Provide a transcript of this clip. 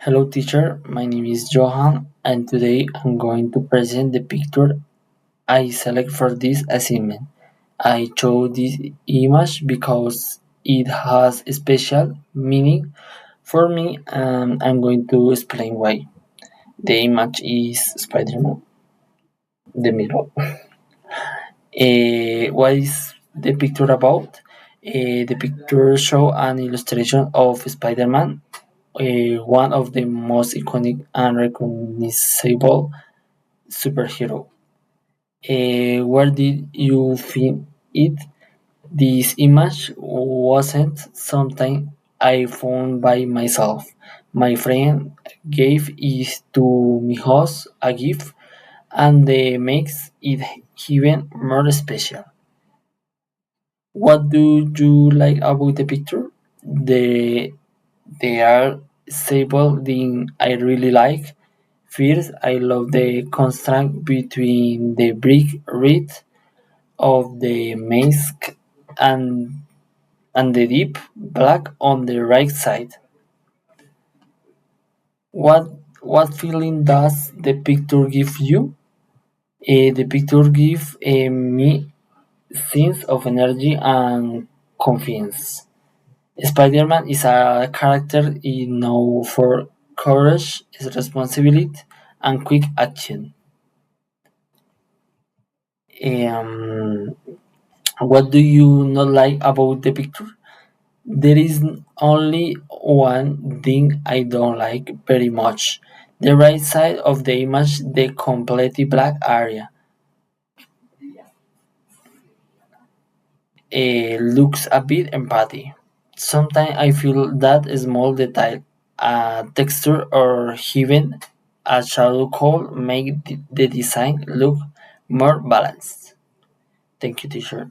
Hello teacher, my name is Johan and today I'm going to present the picture I select for this assignment. I chose this image because it has a special meaning for me and I'm going to explain why. The image is Spider-Man, the middle. What is the picture about? The picture shows an illustration of Spider-Man, one of the most iconic and recognizable superhero. Where did you find it? This image wasn't something I found by myself. My friend gave it to me as a gift, and that makes it even more special. What do you like about the picture? The they are several things I really like. First, I love the contrast between the brick red of the mask and the deep black on the right side. What feeling does the picture give you? The picture gives me sense of energy and confidence. Spider-Man is a character known for courage, responsibility, and quick action. Um, what do you not like about the picture? There is only one thing I don't like very much. The right side of the image, the completely black area, looks a bit empty. Sometimes I feel that a small detail, a texture, or even a shadow could make the design look more balanced. Thank you, teacher.